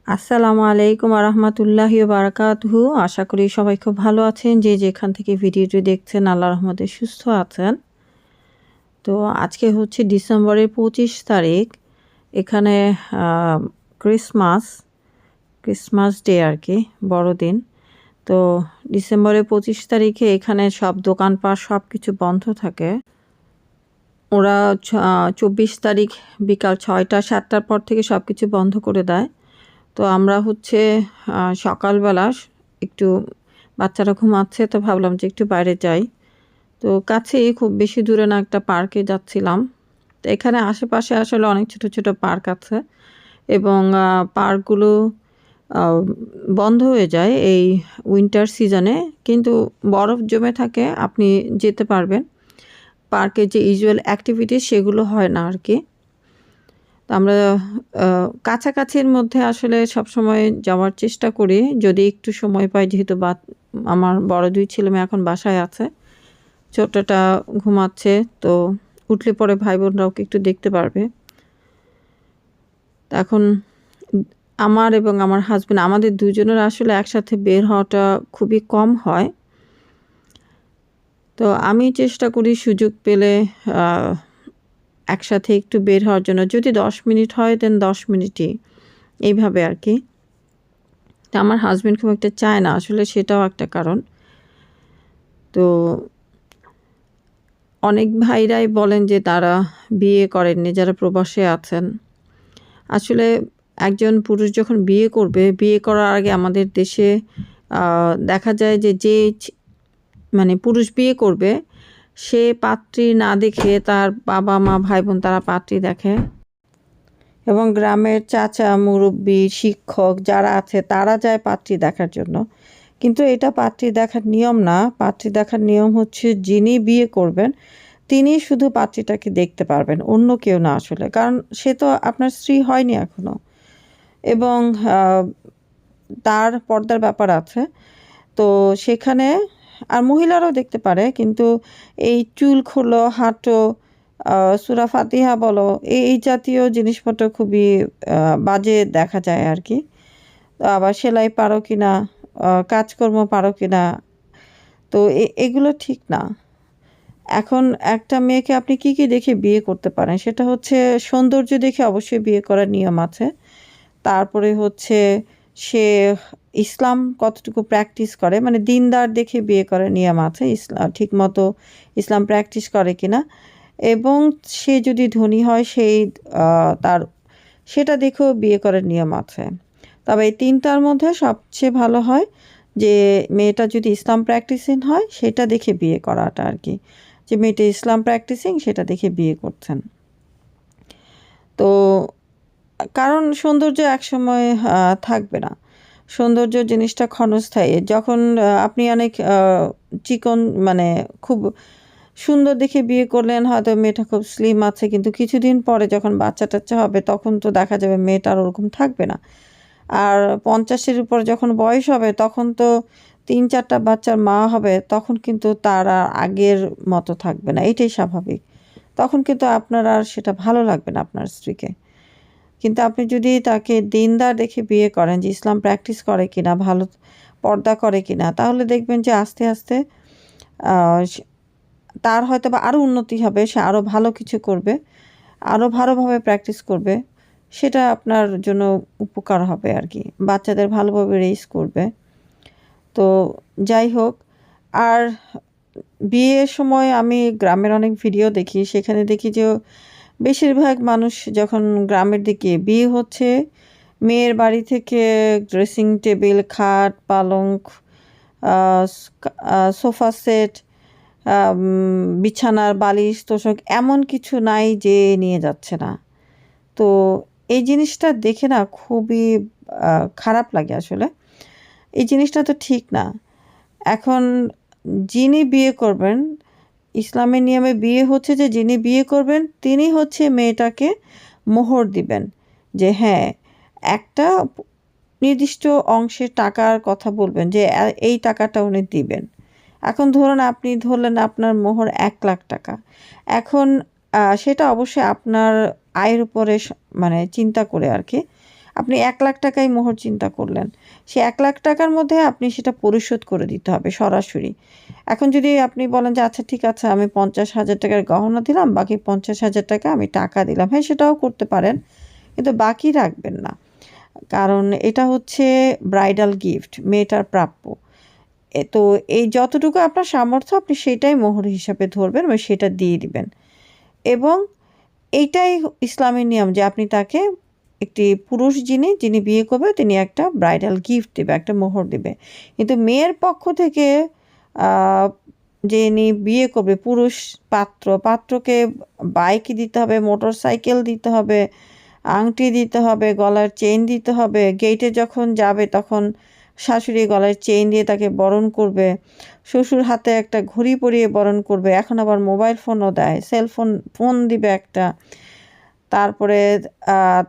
আসসালামু আলাইকুম রহমতুল্লাহি বারাকাতুহু। আশা করি সবাই খুব ভালো আছেন, যে যেখান থেকে ভিডিওটি দেখছেন আল্লাহর রহমতে সুস্থ আছেন। তো আজকে হচ্ছে ডিসেম্বরের 25 তারিখ। এখানে ক্রিসমাস ক্রিসমাস ডে আর কি, বড়দিন। তো ডিসেম্বরের 25 তারিখে এখানে সব দোকানপাট সব কিছু বন্ধ থাকে। ওরা 24 তারিখ বিকাল 6টা-7টার পর থেকে সব কিছু বন্ধ করে দেয়। তো আমরা হচ্ছে সকালবেলা একটু বাচ্চারা ঘুমাচ্ছে, তো ভাবলাম যে একটু বাইরে যাই। তো কাছেই, খুব বেশি দূরে না, একটা পার্কে যাচ্ছিলাম। তো এখানে আশেপাশে আসলে অনেক ছোট ছোট পার্ক আছে, এবং পার্কগুলো বন্ধ হয়ে যায় এই উইন্টার সিজনে, কিন্তু বরফ জমে থাকে, আপনি যেতে পারবেন। পার্কের যে ইউজুয়াল অ্যাক্টিভিটিস সেগুলো হয় না আর কি। তো আমরা কাছাকাছির মধ্যে আসলে সবসময় যাওয়ার চেষ্টা করি, যদি একটু সময় পাই, যেহেতু আমার বড় 2 ছেলেমেয়ে এখন বাসায় আছে, ছোটটা ঘুমাচ্ছে। তো উঠলে পরে ভাই বোনরা ওকে একটু দেখতে পারবে। এখন আমার এবং আমার হাজব্যান্ড, আমাদের দুজনের আসলে একসাথে বের হওয়াটা খুবই কম হয়। তো আমি চেষ্টা করি সুযোগ পেলে একসাথে একটু বের হওয়ার জন্য, যদি 10 মিনিট হয় দেন 10 মিনিটই, এইভাবে আর কি। তো আমার হাজব্যান্ড খুব একটা চায় না আসলে, সেটাও একটা কারণ। তো অনেক ভাইরাই বলেন যে তারা বিয়ে করেননি, যারা প্রবাসে আছেন। আসলে একজন পুরুষ যখন বিয়ে করবে, বিয়ে করার আগে আমাদের দেশে দেখা যায় যে মানে পুরুষ বিয়ে করবে, সে পাত্রী না দেখে তার বাবা মা ভাই বোন তারা পাত্রী দেখে, এবং গ্রামের চাচা মুরব্বি শিক্ষক যারা আছে তারা যায় পাত্রী দেখার জন্য। কিন্তু এটা পাত্রী দেখার নিয়ম না। পাত্রী দেখার নিয়ম হচ্ছে, যিনি বিয়ে করবেন তিনি শুধু পাত্রীটাকে দেখতে পারবেন, অন্য কেউ না আসলে, কারণ সে তো আপনার স্ত্রী হয়নি এখনো, এবং তার পর্দার ব্যাপার আছে। তো সেখানে আর মহিলারাও দেখতে পারে, কিন্তু এই চুল খোলো, হাঁটো, সূরা ফাতিহা বলো, এই জাতীয় জিনিসপত্র খুবই বাজে দেখা যায় আর কি। আবার সেলাই পারো কিনা, কাজকর্ম পারো কিনা, তো এগুলো ঠিক না। এখন একটা মেয়েকে আপনি কি কি দেখে বিয়ে করতে পারেন, সেটা হচ্ছে সৌন্দর্য দেখে অবশ্যই বিয়ে করার নিয়ম আছে। তারপরে হচ্ছে সে ইসলাম কতটুকু প্র্যাকটিস করে, মানে দিনদার দেখে বিয়ে করার নিয়ম আছে, ইসলাম ঠিকমতো ইসলাম প্র্যাকটিস করে কিনা, এবং সে যদি ধনী হয় সেই তার সেটা দেখেও বিয়ে করার নিয়ম আছে। তবে এই 3টার মধ্যে সবচেয়ে ভালো হয় যে মেয়েটা যদি ইসলাম প্র্যাকটিসিং হয়, সেটা দেখে বিয়ে করাটা আর কি, যে মেয়েটা ইসলাম প্র্যাকটিসিং সেটা দেখে বিয়ে করছেন। তো কারণ সৌন্দর্য একসময় থাকবে না, সৌন্দর্য জিনিসটা ক্ষণস্থায়ী। যখন আপনি অনেক চিকন, মানে খুব সুন্দর দেখে বিয়ে করলেন, হয়তো মেয়েটা খুব স্লিম আছে, কিন্তু কিছুদিন পরে যখন বাচ্চা টাচ্চা হবে, তখন তো দেখা যাবে মেয়েটা আর ওরকম থাকবে না। আর 50-এর উপর যখন বয়স হবে, তখন তো 3-4টা বাচ্চার মা হবে, তখন কিন্তু তার আর আগের মতো থাকবে না, এটাই স্বাভাবিক। তখন কিন্তু আপনার আর সেটা ভালো লাগবে না আপনার স্ত্রীকে। কিন্তু আপনি যদি তাকে দিনদার দেখে বিয়ে করেন, যে ইসলাম প্র্যাকটিস করে কিনা, ভালো পর্দা করে কিনা, তাহলে দেখবেন যে আস্তে আস্তে তার হয়তো বা আরও উন্নতি হবে, সে আরও ভালো কিছু করবে, আরও ভালোভাবে প্র্যাকটিস করবে, সেটা আপনার জন্য উপকার হবে আর কি, বাচ্চাদের ভালোভাবে রেইজ করবে। তো যাই হোক, আর বিয়ের সময় আমি গ্রামের অনেক ভিডিও দেখি, সেখানে দেখি যে বেশিরভাগ মানুষ যখন গ্রামের দিকে বিয়ে হচ্ছে, মেয়ের বাড়ি থেকে ড্রেসিং টেবিল, খাট, পালঙ্ক, সোফা সেট, বিছানার বালিশ, তোশক, এমন কিছু নাই যে নিয়ে যাচ্ছে না। তো এই জিনিসটা দেখে না খুবই খারাপ লাগে আসলে। এই জিনিসটা তো ঠিক না। এখন যিনি বিয়ে করবেন, ইসলামের নিয়মে বিয়ে হচ্ছে যে যিনি বিয়ে করবেন তিনি হচ্ছে মেয়েটাকে মোহর দিবেন, যে হ্যাঁ, একটা নির্দিষ্ট অংশের টাকার কথা বলবেন, যে এই টাকাটা উনি দিবেন। এখন ধরুন আপনি ধরলেন আপনার মোহর 1 লাখ টাকা। এখন সেটা অবশ্যই আপনার আয়ের উপরে, মানে চিন্তা করে আর কি, আপনি 1,00,000 টাকাই মোহর চিন্তা করলেন। সে 1,00,000 টাকার মধ্যে আপনি সেটা পরিশোধ করে দিতে হবে সরাসরি। এখন যদি আপনি বলেন যে আচ্ছা ঠিক আছে আমি 50,000 টাকার গহনা দিলাম, বাকি 50,000 টাকা আমি টাকা দিলাম। হ্যাঁ, সেটাও করতে পারেন। কিন্তু বাকি রাখবেন না। কারণ এটা হচ্ছে ব্রাইডাল গিফট, মেয়েটার প্রাপ্য। তো এই যতটুকু আপনার সামর্থ্য আপনি সেটাই মোহর হিসাবে ধরবেন এবং সেটা দিয়ে দিবেন। এবং এইটাই ইসলামী নিয়ম যে আপনি তাকে একটি পুরুষ যিনি বিয়ে করবে তিনি একটা ব্রাইডাল গিফট দেবে, একটা মোহর দেবে। কিন্তু মেয়ের পক্ষ থেকে যিনি বিয়ে করবে পুরুষ পাত্রকে বাইক দিতে হবে, মোটরসাইকেল দিতে হবে, আংটি দিতে হবে, গলার চেইন দিতে হবে। গেটে যখন যাবে তখন শাশুড়ি গলার চেইন দিয়ে তাকে বরণ করবে, শ্বশুর হাতে একটা ঘড়ি পরিয়ে বরণ করবে, এখন আবার মোবাইল ফোনও দেয়, ফোন দিবে একটা। তারপরে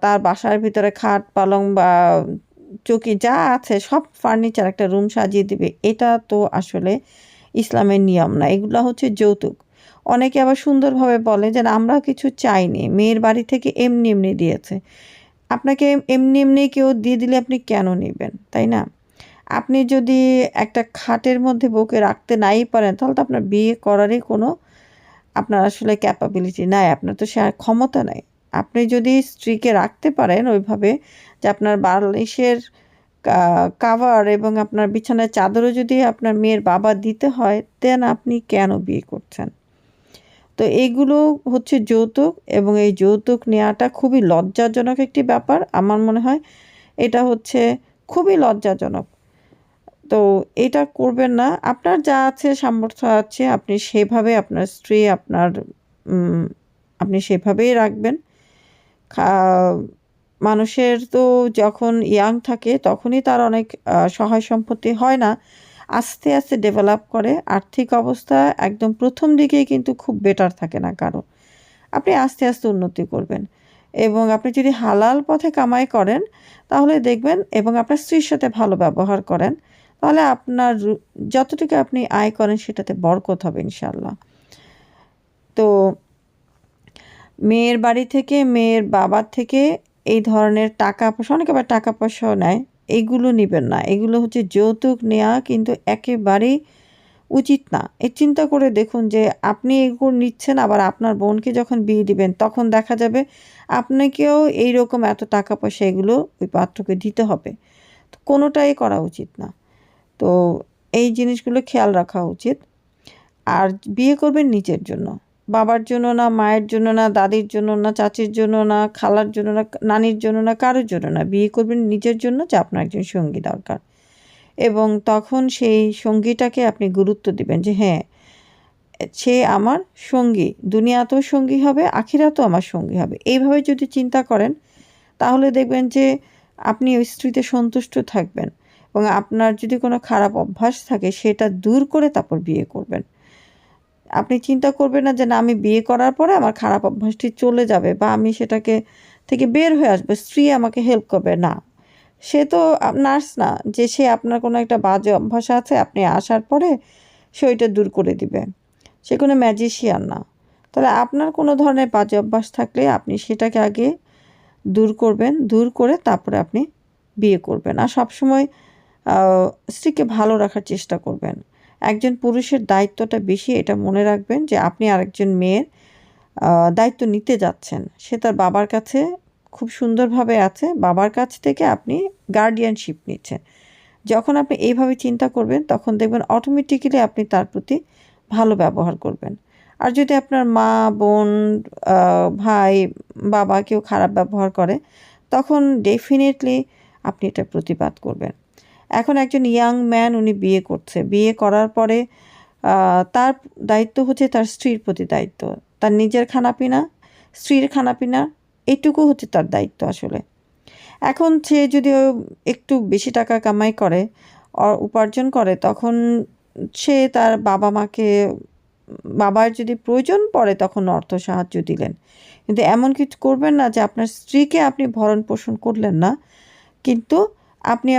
তার বাসার ভিতরে খাট পালং বা চৌকি যা আছে সব ফার্নিচার একটা রুম সাজিয়ে দিবে। এটা তো আসলে ইসলামের নিয়ম না, এগুলো হচ্ছে যৌতুক। অনেকে আবার সুন্দরভাবে বলে যে আমরা কিছু চাইনি, মেয়ের বাড়ি থেকে এমনি এমনি দিয়েছে। আপনাকে এমনি এমনি কেউ দিয়ে দিলে আপনি কেন নেবেন, তাই না? আপনি যদি একটা খাটের মধ্যে বউকে রাখতে নাই পারেন তাহলে তো আপনার বিয়ে করারই কোনো আপনার আসলে ক্যাপাবিলিটি নাই, আপনার তো সে আর ক্ষমতা নাই। আপনি যদি স্ত্রীকে রাখতে পারেন ওইভাবে যে আপনার বালিশের কাভার এবং আপনার বিছানার চাদরও যদি আপনার মেয়ের বাবা দিতে হয়, দেন আপনি কেন বিয়ে করছেন? তো এইগুলো হচ্ছে যৌতুক এবং এই যৌতুক নেওয়াটা খুবই লজ্জাজনক একটি ব্যাপার। আমার মনে হয় এটা হচ্ছে খুবই লজ্জাজনক। তো এটা করবেন না। আপনার যা আছে সামর্থ্য আছে আপনি সেভাবে আপনার স্ত্রী আপনি সেভাবেই রাখবেন। খা মানুষের তো যখন ইয়াং থাকে তখনই তার অনেক সহায় সম্পত্তি হয় না। আস্তে, আস্তে ডেভেলপ করে। আর্থিক অবস্থা একদম ১ম দিকেই কিন্তু খুব বেটার থাকে না কারো। আপনি আস্তে, আস্তে উন্নতি করবেন এবং আপনি যদি হালাল পথে কামাই করেন তাহলে দেখবেন এবং আপনার স্ত্রীর সাথে ভালো ব্যবহার করেন, তাহলে আপনার যতটুকু আপনি আয় করেন সেটাতে বরকত হবে ইনশাআল্লাহ। তো মেয়ের বাড়ি থেকে, মেয়ের বাবার থেকে এই ধরনের টাকা-পয়সা, অনেকে আবার টাকা-পয়সাও নেয়, এইগুলো নিবেন না। এগুলো হচ্ছে যৌতুক নেওয়া কিন্তু একেবারেই উচিত না। চিন্তা করে দেখুন যে আপনি এগুলো নিচ্ছেন, আবার আপনার বোনকে যখন বিয়ে দিবেন তখন দেখা যাবে আপনাকেও এইরকম এত টাকা-পয়সা এগুলো ওই পাত্রকে দিতে হবে। তো কোনোটাই করা উচিত না। তো এই জিনিসগুলো খেয়াল রাখা উচিত। আর বিয়ে করবেন নিজের জন্য। বাবার জন্য না, মায়ের জন্য না, দাদির জন্য না, চাচির জন্য না, খালার জন্য না, নানির জন্য না, কারোর জন্য না। বিয়ে করবেন নিজের জন্য যে আপনার একজন সঙ্গী দরকার। এবং তখন সেই সঙ্গীটাকে আপনি গুরুত্ব দিবেন যে হ্যাঁ, সে আমার সঙ্গী। দুনিয়াতেও সঙ্গী হবে, আখিরাতেও আমার সঙ্গী হবে। এইভাবে যদি চিন্তা করেন তাহলে দেখবেন যে আপনি ওই স্ত্রীতে সন্তুষ্ট থাকবেন এবং আপনার যদি কোনো খারাপ অভ্যাস থাকে সেটা দূর করে তারপর বিয়ে করবেন। আপনি চিন্তা করবেন না যে না আমি বিয়ে করার পরে আমার খারাপ অভ্যাসটি চলে যাবে বা আমি সেটাকে থেকে বের হয়ে আসবো, স্ত্রী আমাকে হেল্প করবে, না। সে তো নার্স না যে সে আপনার কোনো একটা বাজে অভ্যাস আছে আপনি আসার পরে সে ওইটা দূর করে দিবে। সে কোনো ম্যাজিশিয়ান না। তাহলে আপনার কোনো ধরনের বাজে অভ্যাস থাকলে আপনি সেটাকে আগে দূর করবেন, দূর করে তারপরে আপনি বিয়ে করবেন। আর সবসময় স্ত্রীকে ভালো রাখার চেষ্টা করবেন। একজন পুরুষের দায়িত্বটা বেশি, এটা মনে রাখবেন যে আপনি আরেকজন মেয়ের দায়িত্ব নিতে যাচ্ছেন। সে তার বাবার কাছে খুব সুন্দরভাবে আছে, বাবার কাছ থেকে আপনি গার্ডিয়ানশিপ নিচ্ছেন। যখন আপনি এইভাবে চিন্তা করবেন তখন দেখবেন অটোমেটিক্যালি আপনি তার প্রতি ভালো ব্যবহার করবেন। আর যদি আপনার মা, বোন, ভাই, বাবা কেউ খারাপ ব্যবহার করে তখন ডেফিনেটলি আপনি এটা প্রতিবাদ করবেন। এখন একজন ইয়াং ম্যান উনি বিয়ে করছে। বিয়ে করার পরে তার দায়িত্ব হচ্ছে তার স্ত্রীর প্রতি দায়িত্ব। তার নিজের খানাপিনা, স্ত্রীর খানাপিনা এইটুকু হচ্ছে তার দায়িত্ব আসলে। এখন সে যদি একটু বেশি টাকা কামাই করে, উপার্জন করে তখন সে তার বাবা-মাকে বাবার যদি প্রয়োজন পড়ে তখন অর্থ সাহায্য দিলেন। কিন্তু এমন কিছু করবেন না যে আপনার স্ত্রীকে আপনি ভরণ-পোষণ করলেন না। কিন্তু আপনি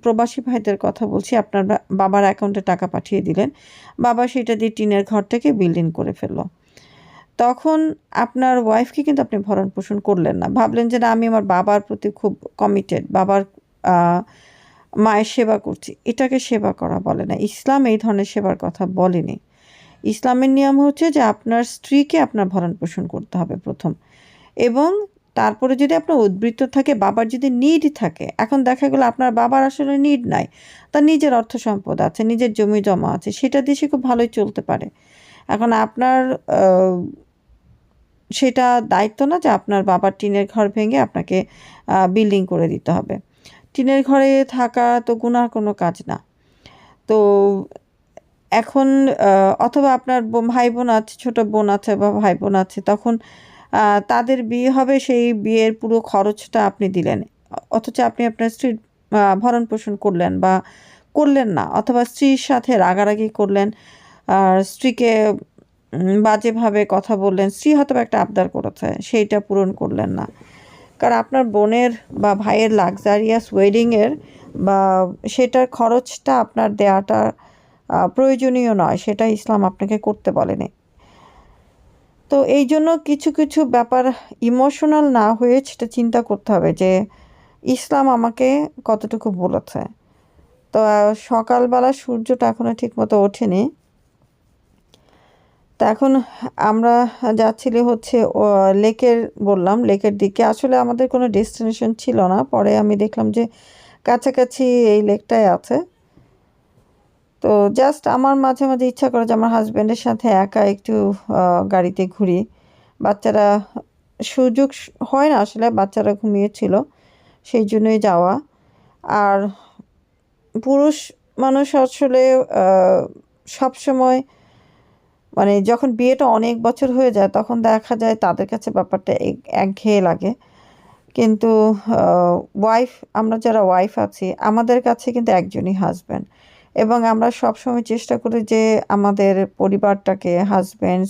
প্রবাসী ভাইদের কথা বলছি, আপনার বাবার অ্যাকাউন্টে টাকা পাঠিয়ে দিলেন। বাবা সেটা দিয়ে টিনের ঘর থেকে বিল্ডিং করে ফেলল। তখন আপনার ওয়াইফকে কিন্তু আপনি ভরণ পোষণ করলেন না, ভাবলেন যে না আমি আমার বাবার প্রতি খুব কমিটেড, বাবার মায়ের সেবা করছি। এটাকে সেবা করা বলে না, ইসলাম এই ধরনের সেবার কথা বলেনি। ইসলামের নিয়ম হচ্ছে যে আপনার স্ত্রীকে আপনার ভরণ পোষণ করতে হবে প্রথম, এবং তারপরে যদি আপনার উদ্বৃত্ত থাকে, বাবার যদি নিড থাকে, এখন দেখা গেলো আপনার বাবার আসলে নিড নাই, তার নিজের অর্থ সম্পদ আছে, নিজের জমি জমা আছে, সেটা দিয়ে সে খুব ভালোই চলতে পারে। এখন আপনার সেটা দায়িত্ব না যে আপনার বাবার টিনের ঘর ভেঙে আপনাকে বিল্ডিং করে দিতে হবে। টিনের ঘরে থাকা তো গুনার কোনো কাজ না। তো এখন অথবা আপনার ভাই বোন আছে, ছোটো বোন আছে বা ভাই বোন আছে, তখন তাদের বিয়ে হবে, সেই বিয়ের পুরো খরচটা আপনি দিলেন, অথচ আপনি আপনার স্ত্রীর ভরণ পোষণ করলেন বা করলেন না, অথবা স্ত্রীর সাথে রাগারাগি করলেন, আর স্ত্রীকে বাজেভাবে কথা বললেন, স্ত্রী হয়তো একটা আবদার করেছে, সেইটা পূরণ করলেন না। কারণ আপনার বোনের বা ভাইয়ের লাক্সারিয়াস ওয়েডিংয়ের বা সেটার খরচটা আপনার দেওয়াটা প্রয়োজনীয় নয়, সেটা ইসলাম আপনাকে করতে বলেনি। তো এই জন্য কিছু কিছু ব্যাপার ইমোশনাল না হয়ে সেটা চিন্তা করতে হবে যে ইসলাম আমাকে কতটুকু বলেছে। তো সকালবেলা সূর্যটা এখনও ঠিকমতো ওঠেনি, তা এখন আমরা যাচ্ছিলি হচ্ছে লেকের, বললাম লেকের দিকে। আসলে আমাদের কোনো ডেস্টিনেশন ছিল না, পরে আমি দেখলাম যে কাছাকাছি এই লেকটাই আছে। তো জাস্ট আমার মাঝে মাঝে ইচ্ছা করে যে আমার হাজব্যান্ডের সাথে একা একটু গাড়িতে ঘুরি। বাচ্চারা সুযোগ হয় না, আসলে বাচ্চারা ঘুমিয়েছিল, সেই জন্যই যাওয়া। আর পুরুষ মানুষ আসলে সবসময়, মানে যখন বিয়েটা অনেক বছর হয়ে যায় তখন দেখা যায় তাদের কাছে ব্যাপারটা একঘেয়ে লাগে। কিন্তু ওয়াইফ, আমরা যারা ওয়াইফ আছি আমাদের কাছে কিন্তু একজনই হাজব্যান্ড, এবং আমরা সবসময় চেষ্টা করি যে আমাদের পরিবারটাকে, হাজব্যান্ড,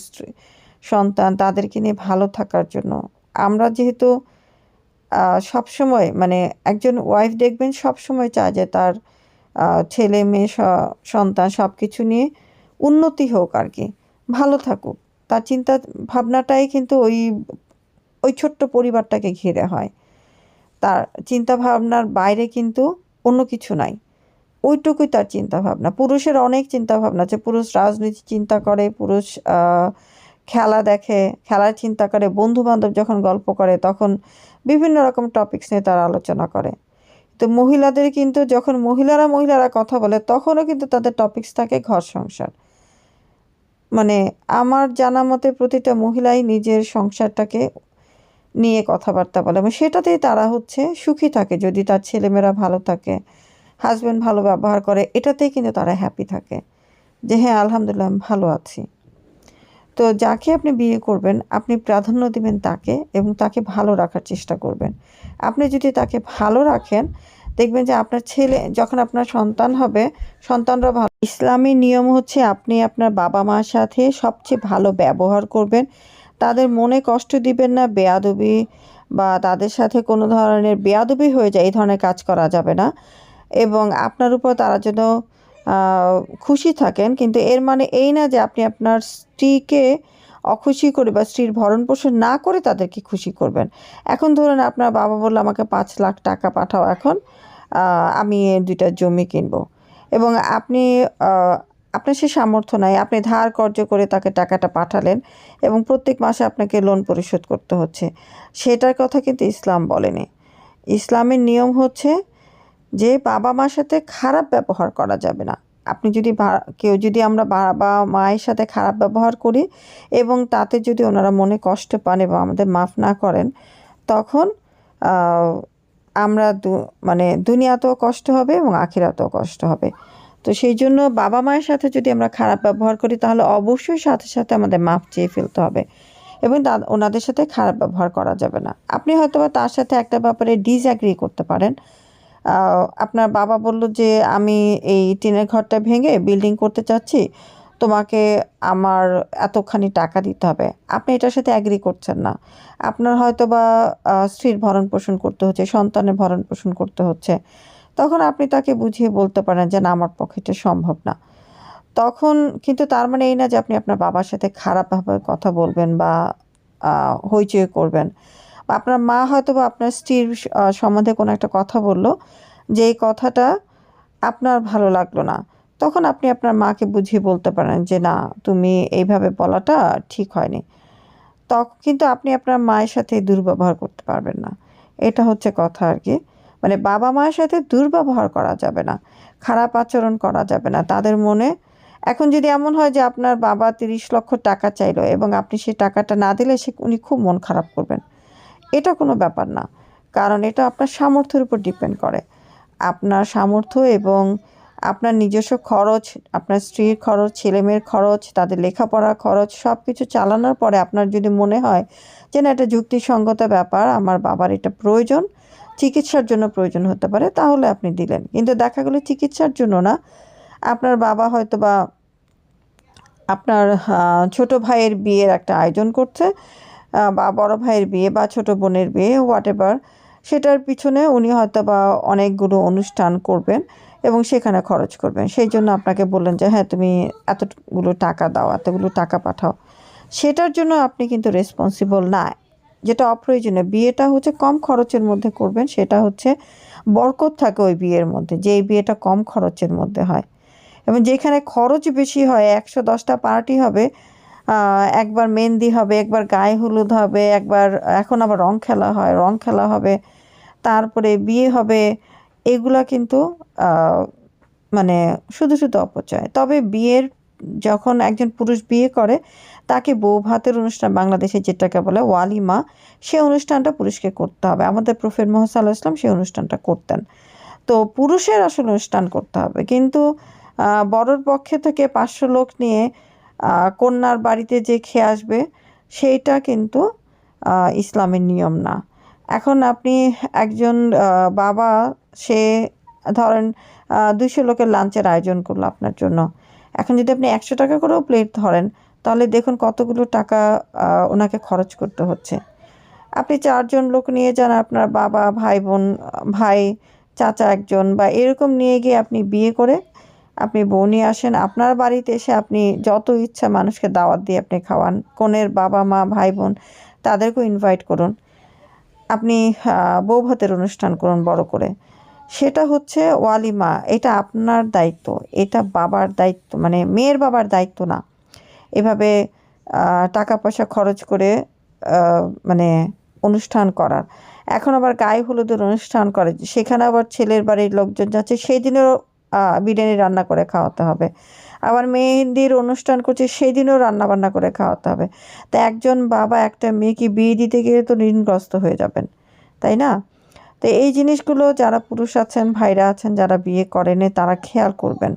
সন্তান, তাদেরকে নিয়ে ভালো থাকার জন্য। আমরা যেহেতু সবসময়, মানে একজন ওয়াইফ দেখবেন সবসময় চায় যে তার ছেলে মেয়ে সন্তান সব কিছু নিয়ে উন্নতি হোক আর কি, ভালো থাকুক। তার চিন্তা ভাবনাটাই কিন্তু ওই ওই ছোট্ট পরিবারটাকে ঘিরে হয়। তার চিন্তা ভাবনার বাইরে কিন্তু অন্য কিছু নাই, ওইটুকুই তার চিন্তা ভাবনা। পুরুষের অনেক চিন্তা ভাবনা আছে, পুরুষ রাজনীতি চিন্তা করে, পুরুষ খেলা দেখে, খেলার চিন্তা করে, বন্ধু বান্ধব যখন গল্প করে তখন বিভিন্ন রকম টপিকস নিয়ে তারা আলোচনা করে। তো মহিলাদের কিন্তু যখন মহিলারা কথা বলে তখনও কিন্তু তাদের টপিকস থাকে ঘর সংসার। মানে আমার জানা মতে প্রতিটা মহিলাই নিজের সংসারটাকে নিয়ে কথাবার্তা বলে, এবং সেটাতেই তারা হচ্ছে সুখী থাকে। যদি তার ছেলেমেয়েরা ভালো থাকে, হাজব্যান্ড ভালো ব্যবহার করে, এটাতেই কিন্তু তারা হ্যাপি থাকে যে হ্যাঁ আলহামদুলিল্লাহ আমি ভালো আছি। তো যাকে আপনি বিয়ে করবেন আপনি প্রাধান্য দিবেন তাকে, এবং তাকে ভালো রাখার চেষ্টা করবেন। আপনি যদি তাকে ভালো রাখেন, দেখবেন যে আপনার ছেলে, যখন আপনার সন্তান হবে, সন্তানরা ভালো। ইসলামী নিয়ম হচ্ছে আপনি আপনার বাবা মার সাথে সবচেয়ে ভালো ব্যবহার করবেন, তাদের মনে কষ্ট দিবেন না, বেয়াদবি বা তাদের সাথে কোনো ধরনের বেয়াদবি হয়ে যায় এই ধরনের কাজ করা যাবে না, এবং আপনার উপর তারা যেন খুশি থাকেন। কিন্তু এর মানে এই না যে আপনি আপনার স্ত্রীকে অখুশি করে বা স্ত্রীর ভরণ পোষণ না করে তাদেরকে খুশি করবেন। এখন ধরুন আপনার বাবা বলল আমাকে 5 লাখ টাকা পাঠাও, এখন আমি 2টা জমি কিনবো, এবং আপনি আপনার সে সামর্থ্য নাই, আপনি ধার কর্জ করে তাকে টাকাটা পাঠালেন, এবং প্রত্যেক মাসে আপনাকে লোন পরিশোধ করতে হচ্ছে। সেটার কথা কিন্তু ইসলাম বলেনি। ইসলামের নিয়ম হচ্ছে যে বাবা মার সাথে খারাপ ব্যবহার করা যাবে না। আপনি যদি কেউ যদি আমরা বাবা মায়ের সাথে খারাপ ব্যবহার করি এবং তাতে যদি ওনারা মনে কষ্ট পান এবং আমাদের মাফ না করেন, তখন আমরা মানে দুনিয়াতেও কষ্ট হবে এবং আখিরাতেও কষ্ট হবে। তো সেই জন্য বাবা মায়ের সাথে যদি আমরা খারাপ ব্যবহার করি তাহলে অবশ্যই সাথে সাথে আমাদের মাফ চেয়ে ফেলতে হবে, এবং ওনাদের সাথে খারাপ ব্যবহার করা যাবে না। আপনি হয়তো বা তার সাথে একটা ব্যাপারে ডিসঅ্যাগ্রি করতে পারেন। আপনার বাবা বলল যে আমি এই টিনের ঘরটা ভেঙে বিল্ডিং করতে চাচ্ছি, তোমাকে আমার এতখানি টাকা দিতে হবে। আপনি এটার সাথে অ্যাগ্রি করছেন না, আপনার হয়তো বা স্ত্রীর ভরণ পোষণ করতে হচ্ছে, সন্তানের ভরণ পোষণ করতে হচ্ছে, তখন আপনি তাকে বুঝিয়ে বলতে পারেন যে না আমার পক্ষে এটা সম্ভব না। তখন কিন্তু তার মানে এই না যে আপনি আপনার বাবার সাথে খারাপভাবে কথা বলবেন বা হইচই করবেন। বা আপনার মা হয়তো বা আপনার স্ত্রীর সম্বন্ধে কোনো একটা কথা বলল, যে এই কথাটা আপনার ভালো লাগলো না। তখন আপনি আপনার মাকে বুঝিয়ে বলতে পারেন যে, "না, তুমি এইভাবে বলাটা ঠিক হয়নি।" তখন কিন্তু আপনি আপনার মায়ের সাথে দুর্ব্যবহার করতে পারবেন না। এটা হচ্ছে কথা আরকি। মানে বাবা-মায়ের সাথে দুর্ব্যবহার করা যাবে না। খারাপ আচরণ করা যাবে না। তাদের মনে এখন যদি এমন হয় যে আপনার বাবা ৩০ লক্ষ টাকা চাইলো এবং আপনি সেই টাকাটা না দিলে উনি খুব মন খারাপ করবেন। এটা কোনো ব্যাপার না। কারণ এটা আপনার সামর্থ্যের উপর ডিপেন্ড করে। আপনার সামর্থ্য এবং আপনার নিজস্ব খরচ, আপনার স্ত্রীর খরচ, ছেলেমেয়ের খরচ, তাদের লেখাপড়ার খরচ সবকিছু চালানোর পরে আপনার যদি মনে হয় যে না, এটা যুক্তিসঙ্গত ব্যাপার, আমার বাবার এটা প্রয়োজন, চিকিৎসার জন্য প্রয়োজন হতে পারে, তাহলে আপনি দিলেন। কিন্তু দেখা গেল চিকিৎসার জন্য না, আপনার বাবা হয়তোবা আপনার ছোট ভাইয়ের বিয়ের একটা আয়োজন করছে, বা বড় ভাইয়ের বিয়ে বা ছোট বোনের বিয়ে হোয়াটএভার, সেটার পিছনে উনি হয়তোবা অনেকগুলো অনুষ্ঠান করবেন এবং সেখানে খরচ করবেন। সেই জন্য আপনাকে বললেন যে হ্যাঁ, তুমি এতগুলো টাকা দাও, এতগুলো টাকা পাঠাও। সেটার জন্য আপনি কিন্তু রেসপন্সিবল না। যেটা অপ্রয়োজনীয়, বিয়েটা হচ্ছে কম খরচের মধ্যে করবেন, সেটা হচ্ছে বরকত থাকে ওই বিয়ের মধ্যে, যে এই বিয়েটা কম খরচের মধ্যে হয়। এবং যেখানে খরচ বেশি হয়, ১১০টা পার্টি হবে, একবার মেহেন্দি হবে, একবার গায়ে হলুদ হবে, একবার এখন আবার রং খেলা হয়, রং খেলা হবে, তারপরে বিয়ে হবে। এগুলা কিন্তু মানে শুধু শুধু অপচয়। তবে বিয়ের যখন একজন পুরুষ বিয়ে করে, তাকে বউ ভাতের অনুষ্ঠান, বাংলাদেশে যেটাকে বলে ওয়ালিমা, সে অনুষ্ঠানটা পুরুষকে করতে হবে। আমাদের প্রফেট মুহাম্মদ সাল্লাল্লাহু আলাইহি ওয়াসাল্লাম সেই অনুষ্ঠানটা করতেন। তো পুরুষের আসলে অনুষ্ঠান করতে হবে, কিন্তু বরের পক্ষে থেকে ৫০০ লোক নিয়ে কন্যার বাড়িতে যে খেয়ে আসবে, সেইটা কিন্তু ইসলামের নিয়ম না। এখন আপনি একজন বাবা, সে ধরেন ২০০ লোকের লাঞ্চের আয়োজন করলো আপনার জন্য। এখন যদি আপনি ১০০ টাকা করেও প্লেট ধরেন, তাহলে দেখুন কতগুলো টাকা ওনাকে খরচ করতে হচ্ছে। আপনি ৪ জন লোক নিয়ে যান, আপনার বাবা, ভাই-বোন, ভাই, চাচা একজন বা এরকম নিয়ে গিয়ে আপনি বিয়ে করে আপনি বউ নিয়ে আসেন। আপনার বাড়িতে এসে আপনি যত ইচ্ছা মানুষকে দাওয়াত দিয়ে আপনি খাওয়ান। কনের বাবা-মা, ভাই-বোন তাদেরকেও ইনভাইট করুন। আপনি বউ ভাতের অনুষ্ঠান করুন বড় করে। সেটা হচ্ছে ওয়ালিমা। এটা আপনার দায়িত্ব। এটা বাবার দায়িত্ব, মানে মেয়ের বাবার দায়িত্ব না। এভাবে টাকা পয়সা খরচ করে মানে অনুষ্ঠান করার। এখন আবার গায়ে হলুদের অনুষ্ঠান করে, সেখানে আবার ছেলের বাড়ির লোকজন যাচ্ছে, সেই দিনেও বিরিয়ানি রান্না করে খাওয়াতে হবে। আবার মেহেন্দির অনুষ্ঠান করছে, সেই দিনেও রান্নাবান্না করে খাওয়াতে হবে। তা একজন বাবা একটা মেয়েকে বিয়ে দিতে গেলে তো ঋণগ্রস্ত হয়ে যাবেন, তাই না? তো এই জিনিসগুলো যারা পুরুষ আছেন, ভাইরা আছেন, যারা বিয়ে করেনি, তারা খেয়াল করবেন।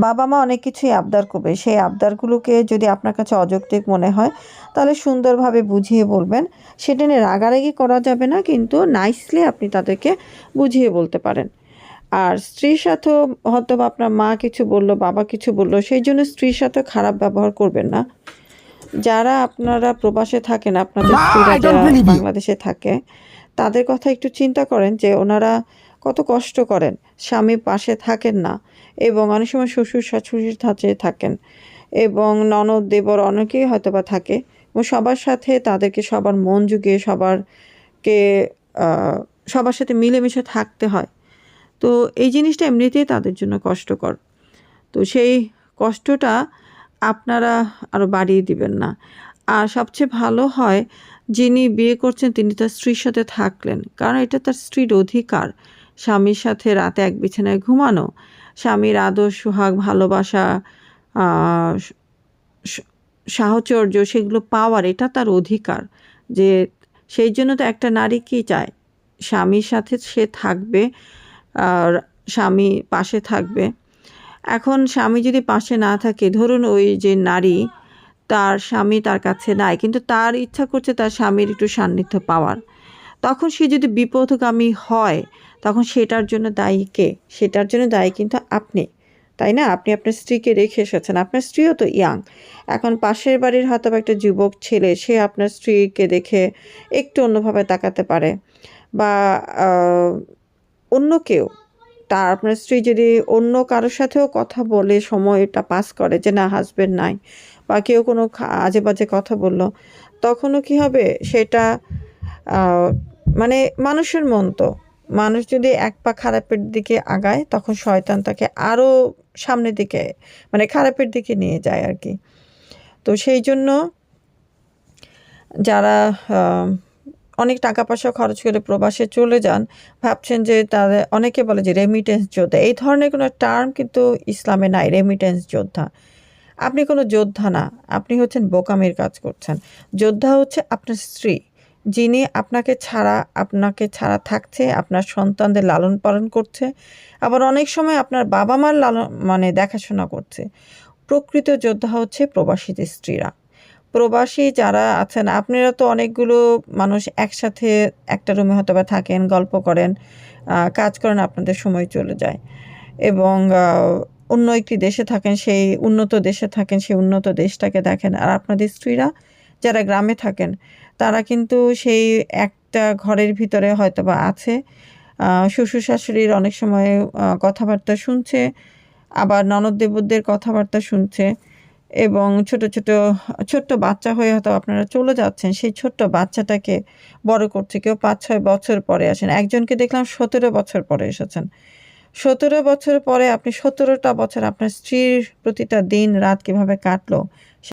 বাবা-মা অনেক কিছুই আবদার করবে। সেই আবদারগুলোকে যদি আপনার কাছে অযৌক্তিক মনে হয়, তাহলে সুন্দরভাবে বুঝিয়ে বলবেন। সেটা নিয়ে রাগারাগি করা যাবে না, কিন্তু নাইসলি আপনি তাদেরকে বুঝিয়ে বলতে পারেন। আর স্ত্রীর সাথেও হয়তোবা আপনার মা কিছু বলল, বাবা কিছু বলল, সেই জন্য স্ত্রীর সাথে খারাপ ব্যবহার করবেন না। যারা আপনারা প্রবাসে থাকেন, আপনাদের Ma, স্ত্রীরা I don't যারা believe you. বাংলাদেশে থাকে, তাদের কথা একটু চিন্তা করেন যে ওনারা কত কষ্ট করেন। স্বামী পাশে থাকেন না এবং অনেক সময় শ্বশুর শাশুড়ির ধাঁচে থাকেন এবং ননদ দেবর অনেকেই হয়তোবা থাকে, এবং সবার সাথে তাদেরকে সবার মন জুগিয়ে সবারকে সবার সাথে মিলেমিশে থাকতে হয়। তো এই জিনিসটা এমনিতেই তাদের জন্য কষ্টকর। তো সেই কষ্টটা আপনারা আরও বাড়িয়ে দিবেন না। আর সবচেয়ে ভালো হয়, যিনি বিয়ে করছেন তিনি তার স্ত্রীর সাথে থাকলেন, কারণ এটা তার স্ত্রীর অধিকার। স্বামীর সাথে রাতে এক বিছানায় ঘুমানো, স্বামীর আদর সোহাগ ভালোবাসা, সাহচর্য, সেগুলো পাওয়ার এটা তার অধিকার। যে সেই জন্য তো একটা নারী কী চায়, স্বামীর সাথে সে থাকবে, আর স্বামী পাশে থাকবে। এখন স্বামী যদি পাশে না থাকে, ধরুন ওই যে নারী, তার স্বামী তার কাছে নাই, কিন্তু তার ইচ্ছা করছে তার স্বামীর একটু সান্নিধ্য পাওয়ার, তখন সে যদি বিপথগামী হয়, তখন সেটার জন্য দায়ী কে? সেটার জন্য দায়ী কিন্তু আপনি, তাই না? আপনি আপনার স্ত্রীকে রেখে এসেছেন, আপনার স্ত্রীও তো ইয়াং। এখন পাশের বাড়ির হয়তো একটা যুবক ছেলে, সে আপনার স্ত্রীকে দেখে একটু অন্যভাবে তাকাতে পারে, বা অন্য কেউ, আপনার স্ত্রী যদি অন্য কারোর সাথেও কথা বলে সময়টা পাস করে যে না হাসবেন্ড নাই বা কেউ কোনো আজে বাজে কথা বলল, তখনও কি হবে সেটা মানে মানুষের মন তো, মানুষ যদি এক পা খারাপের দিকে আগায় তখন শয়তান তাকে আরও সামনের দিকে মানে খারাপের দিকে নিয়ে যায় আর কি। তো সেই জন্য যারা অনেক টাকা পয়সা খরচ করে প্রবাসে চলে যান, ভাবছেন যে তাদের অনেকে বলে যে রেমিটেন্স যোদ্ধা, এই ধরনের কোনো টার্ম কিন্তু ইসলামে নাই। রেমিটেন্স যোদ্ধা, আপনি কোনো যোদ্ধা না, আপনি হচ্ছেন বোকামির কাজ করছেন। যোদ্ধা হচ্ছে আপনার স্ত্রী, যিনি আপনাকে ছাড়া থাকছে, আপনার সন্তানদের লালন পালন করছে, আবার অনেক সময় আপনার বাবা মার মানে দেখাশোনা করছে। প্রকৃত যোদ্ধা হচ্ছে প্রবাসীদের স্ত্রীরা। প্রবাসী যারা আছেন, আপনারা তো অনেকগুলো মানুষ একসাথে একটা রুমে হয়তোবা থাকেন, গল্প করেন, কাজ করেন, আপনাদের সময় চলে যায় এবং অন্য একটি দেশে থাকেন, সেই উন্নত দেশে থাকেন, সেই উন্নত দেশটাকে দেখেন। আর আপনাদের স্ত্রীরা যারা গ্রামে থাকেন, তারা কিন্তু সেই একটা ঘরের ভিতরে হয়তোবা আছে, শ্বশুর শাশুড়ির অনেক সময় কথাবার্তা শুনছে, আবার ননদ দেবরদের কথাবার্তা শুনছে এবং ছোট্ট বাচ্চা হয়ে হয়তো আপনারা চলে যাচ্ছেন, সেই ছোট্ট বাচ্চাটাকে বড় করছে। কেউ ৫-৬ বছর পরে আসেন, একজনকে দেখলাম ১৭ বছর পরে এসেছেন। ১৭ বছর পরে আপনি ১৭টা বছর আপনার স্ত্রীর প্রতিটা দিন রাত কীভাবে কাটলো